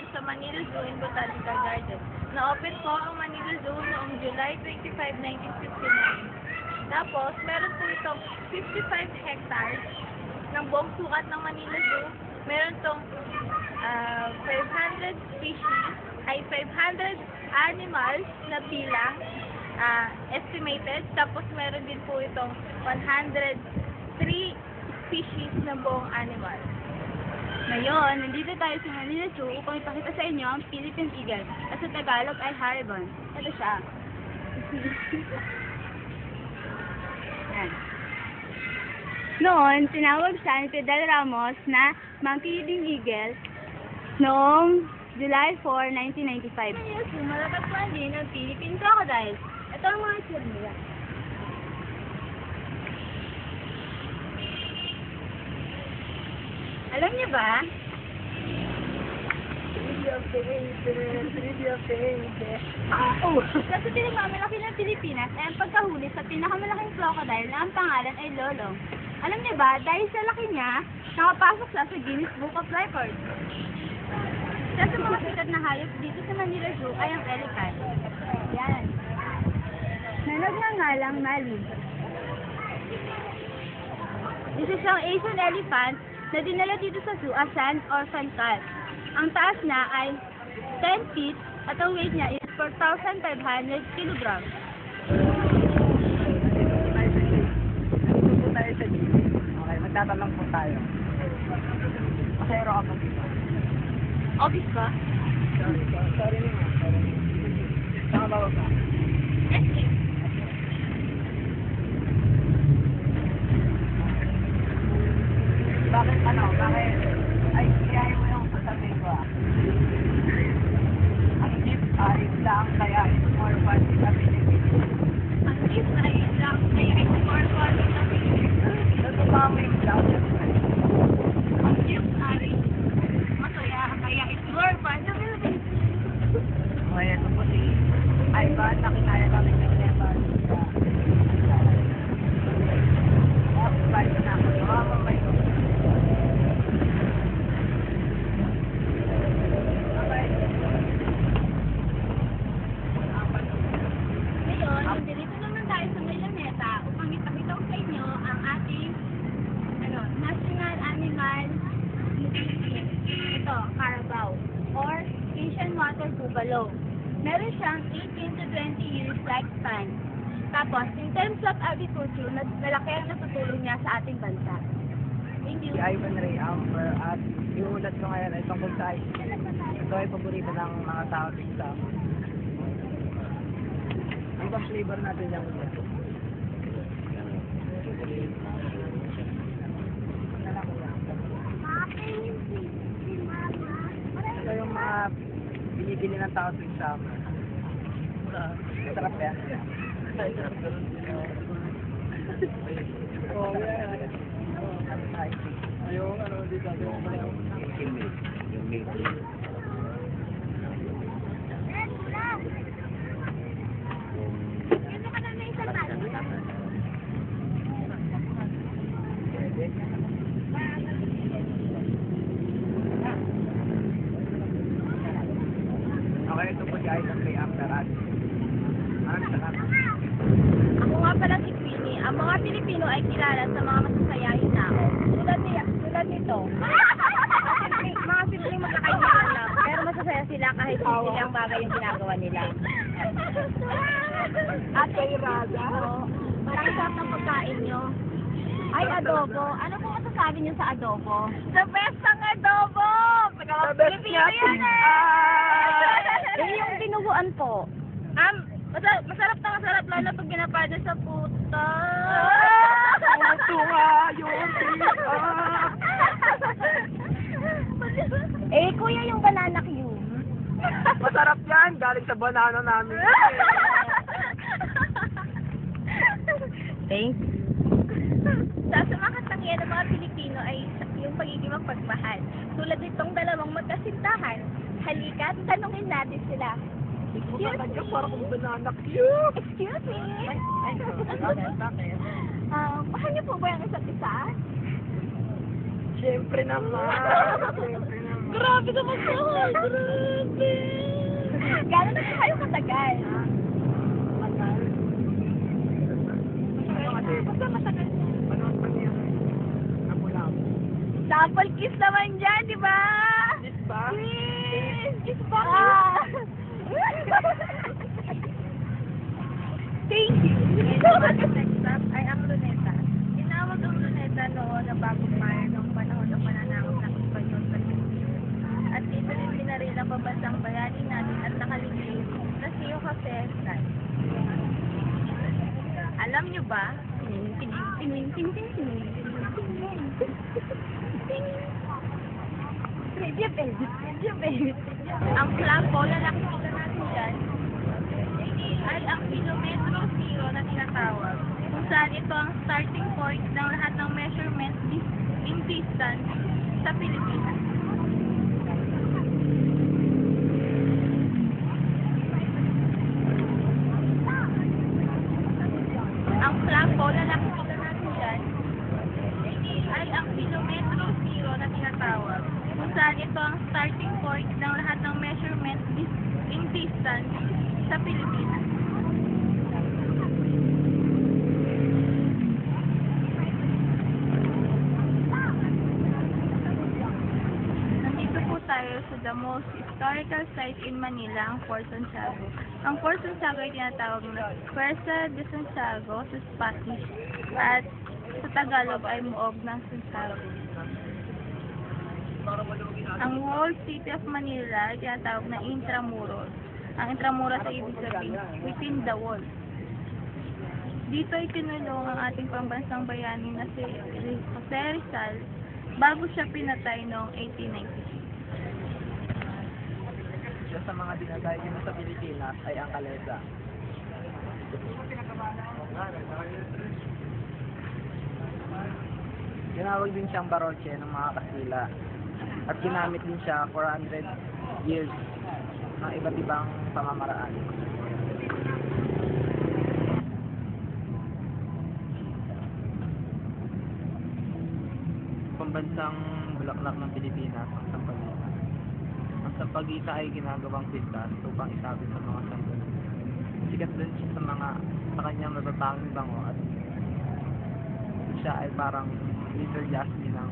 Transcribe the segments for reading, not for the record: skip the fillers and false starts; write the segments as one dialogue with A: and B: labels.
A: Sa Manila Zoo and Botanical Garden. Na-open po ang Manila Zoo noong July 25, 1959. Tapos, meron po itong 55 hectares ng buong sukat ng Manila Zoo. Meron itong 500 species, ay 500 animals na bilang estimated. Tapos, meron din po itong 103 species ng buong animal.
B: Ngayon, nandito tayo sa Manila Zoo upang ipakita sa inyo ang Philippine Eagle at sa Tagalog ay Haribon. Ito siya. Yan. Noon, tinawag siya ni Fidel Ramos na Monkey Eating Eagle noong July 4, 1995. Manila Zoo, malapaspan din ang Philippine Crocodile. Ito ang mga itsura nila. Alam niyo ba? Sa pinagmamalaki ng Pilipinas ay ang pagkahuli sa pinakamalaking crocodile na ang pangalan ay Lolong. Alam niyo ba, dahil sa laki niya, nakapasok siya sa Guinness Book of Records. Isa sa mga sikat na hayop dito sa Manila Zoo ay ang elephant. Yan. Na nagngangalang Mali. Isa siyang Asian elephant na dinala dito sa zoo as an orphan cat. Ang taas niya ay 10 feet at ang weight niya is 4,500 kilograms.
C: Dito po tayo sa gym. Okay, magtatanong po tayo. Masero ka po dito.
B: Office ba?
C: Sorry naman. Saan ka ba ba? Bakit ay kaya mo yung sasabihin ko Ang jeep ay lang kaya it's more fun sa Pilipinas.
B: Ang jeep ay lang kaya it's more fun sa Pilipinas.
C: Ito ba mo yung lang?
B: Ang jeep ay masaya kaya it's more fun sa Pilipinas.
C: Okay, ito po si Ivan na kinaya kami ng Levan. Bye na ako. Bye.
B: Water buffalo. Meron siyang 18 to 20 years lifespan. Tapos, in terms of agriculture, malaki ang natutulong niya sa ating bansa. Thank you.
C: Si Ivan Ray Amber at iulat ko ngayon ay tungkol sa ice cream. Ito ay paborito ng mga tao dito sa amin. Ang bang flavor natin yung ito? Ito yung mga binibili ng tao sa exam. Sarap yan. Oh, yeah. Yung ano dito, yung milk. Okay, ito po guys, ang kay Amperat.
A: Ako nga pala si Queenie. Ang mga Pilipino ay kilala sa mga masasayahin tao. Tulad nito. Mga simpleng magkakaibigan lang. Pero masasaya sila kahit hindi ang bagay yung ginagawa nila. At
C: Kay Rada.
B: Parang sarap ng pagkain nyo. Ay, adobo. Ano po masasabi nyo sa adobo?
A: The best ang adobo!
C: The best
A: Pilipino
C: niya.
A: yan eh!
B: Eh, yung dinuguan po.
A: Masarap na masarap lalo pag ginapado sa puta.
C: Puto nga yung tita.
B: Eh, kuya, yung banana cube.
C: Masarap yan. Galing sa banana namin.
B: Thanks.
A: Sa mga katangian ng mga Pilipino ay yung pagiging mapagmahal. Tulad nitong dalawang magkasintahan. Halika, tanungin natin sila.
C: Excuse me. Parang kung banana cube.
A: Excuse me?
C: Bakit?
A: Mahal niyo po ba yung isa't isa?
C: Siyempre naman. Siyempre naman.
A: Grabe naman po! Grabe! Gano'n na kayo katagal?
C: Matagal.
A: Basta matagal.
C: Panahon pa niya. Nakulabo.
A: Double kiss naman dyan, di ba?
C: Kiss ba?
A: Kiss! Kiss ba? Thank you! Next up ay ang luneta. Tinawag ang luneta noon na bagong mayor noong panahon ng mananakot ng Espanyol sa Pilipinas. At dito rin pinaril ang pambansang bayani natin at nakalingin na si Jose Rizal. Alam niyo ba? Ang flampo na nakikita natin dyan ay ang kilometro zero na tinatawag. Kung saan ito ang starting point ng lahat ng measurement in distance sa Pilipinas. Ang flampo na nakikita natin dyan ay ang kilometro zero na tinatawag. Kung saan ito ang starting point ng lahat ng measurement in distance sa Pilipinas. Nandito po tayo sa the most historical site in Manila, ang Fort Santiago. Ang Fort Santiago ay tinatawag na Fuerza de Santiago sa Spanish at sa Tagalog ay Muog ng Santiago. Ang whole city of Manila ay tinatawag na Intramuros. Ang Intramuros ay ibig sabihin within the wall. Dito ay tinulong ang ating pambansang bayani na si Jose Rizal bago siya pinatay noong 1896.
C: Isa sa mga dinagay dito sa Pilipinas ay ang kalesa. Tinawag din siyang Baroche ng mga Kastila at ginamit din siya 400 years ng iba't ibang pamamaraan. Pambansang bulaklak ng Pilipinas ang Sampaguita. Ang Sampaguita ay ginagawang pistas upang isabit sa mga sanggol. Sikat din siya sa kanyang natatanging bango at siya ay parang Little Jasmine ng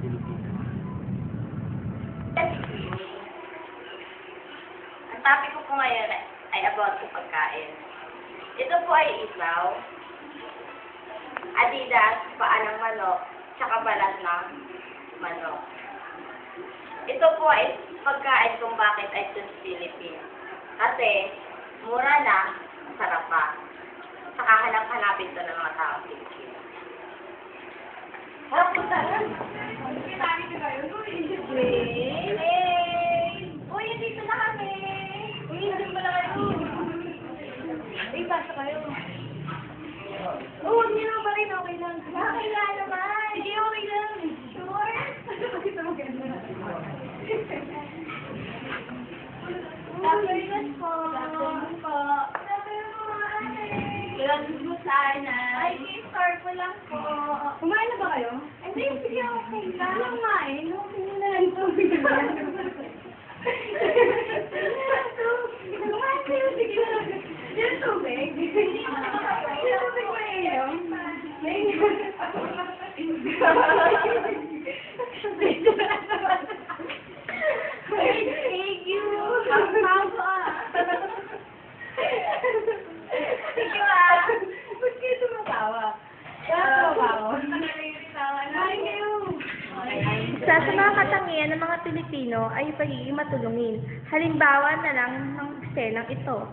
C: Pilipinas.
D: Ang topic ko po ngayon ay about sa pagkain. Ito po ay isaw, Adidas, paa ng manok, tsaka balat ng manok. Ito po ay pagkain kung bakit ay ito sa Philippines. Kasi, mura na, masarap pa. Saka hanap-hanapin ito ng mga taong Pilipino. Harap po tayo. Uy, dito na kami. Uy, hindi pala kayo. Uy, basta kayo. Hindi naman pa rin. Okay lang. Okay lang naman. Sige, okay lang. Sure? Ito maganda. Afternoon po. Afternoon po. Afternoon po, ate. Kailangan mo sana. Ay, start ko lang po. Kumain na ba kayo? Hindi, sige, okay lang. Ano kumain? Okay na lang. Kumain kayo, sige lang. Yung tubig. Yung tubig ba yun? Thank you. Ang bago ah. Thank you.
A: Pilipino ay pagiging matulungin. Halimbawa na lang ng eksenang ito.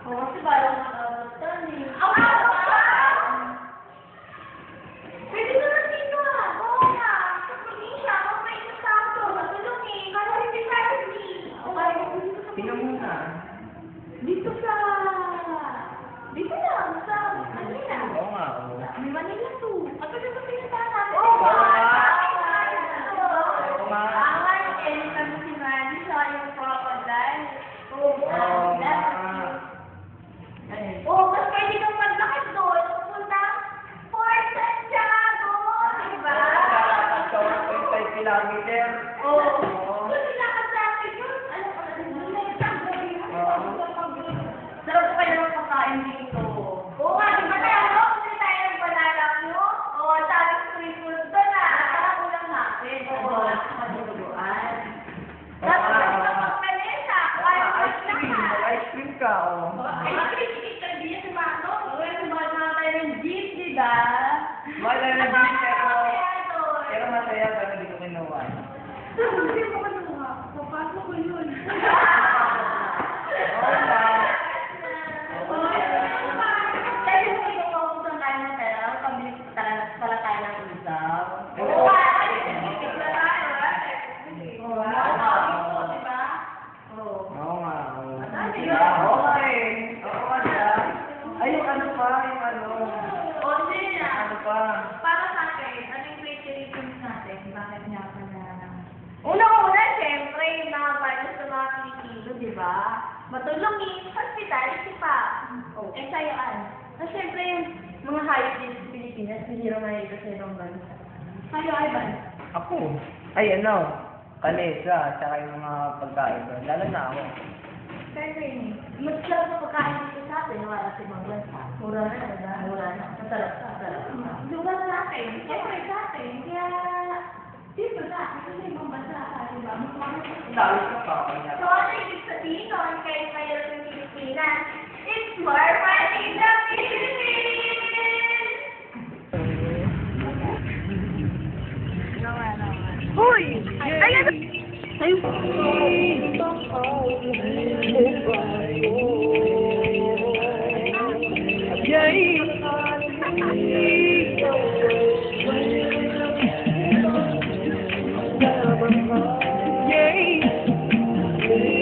D: Oo, kasi balang makakastan eh. Pwede naman dito ah. Oo nga. Sabihin siya, magpainit sa ako. Matulong eh. Para hindi privacy. Okay.
C: Sino muna?
D: Dito sa... Dito lang. Sa Manila.
C: Oo nga, oo.
D: May Manila to. At pwede sa pinuntahan natin.
C: Oo nga.
D: Oo nga. Ang yung elephant si Manny sa yung crocodile. Oo nga. Oo, mas pwede kang maglakad doon. Pupunta Fort Santiago. Diba?
C: 5 kilometer.
D: Oo. Kung nilakad sa akin yun, ano ka na din? Sarap pa kayo ng pagkain dito. Oo nga, di ba tayo? Kasi tayo ng banana nyo. Oo, sabi street food doon na. Para kulang natin. Oo, maduduan. Tapos, kapag malesa,
C: Ice cream. Ice cream ka, oh.
D: Diba?
C: Wala na din, pero masaya pero hindi ko kinuha.
D: Hindi mo kinuha. Papasok ko yun. Kasi kung ikaw mapupunta tayo ng pera, pabili pala tayo ng isaw. Oo.
C: Oo nga, oo. Oo nga eh. Oo nga siya. Ay, yung ano pa, yung ano. Ano pa?
A: Para sa akin, ano yung creativity natin? Bakit nga pa na...
D: Una-una, siyempre, yung mga values sa mga Pilipino, di ba? Matulungin, hospitality pa. Oh. Eh, sa'yo, ano? Siyempre, yung mga hayop din sa Pilipinas, hindi rin mahirap sa ibang bansa. Sa'yo, Ivan?
C: Ako. Ay, ano. Kalesa, tsaka yung mga pagkain doon. Lalo na ako.
D: Siyempre, mas sarap na pagkain dito sa atin, wala sa ibang bansa. Mura na, diba? Mura na. Masarap sa sarap.
A: Lugar sa akin. Siyempre sa akin. Kaya... Dito sa akin. Kasi ibang bansa. Diba? Mas mahal.
C: Dami ka pa. Kanya.
D: So, ano ibig sabihin nun? Kahit mahirap yung Pilipinas, it's more fun in the Philippines!
A: Hoy! Ayan!
E: Yeah.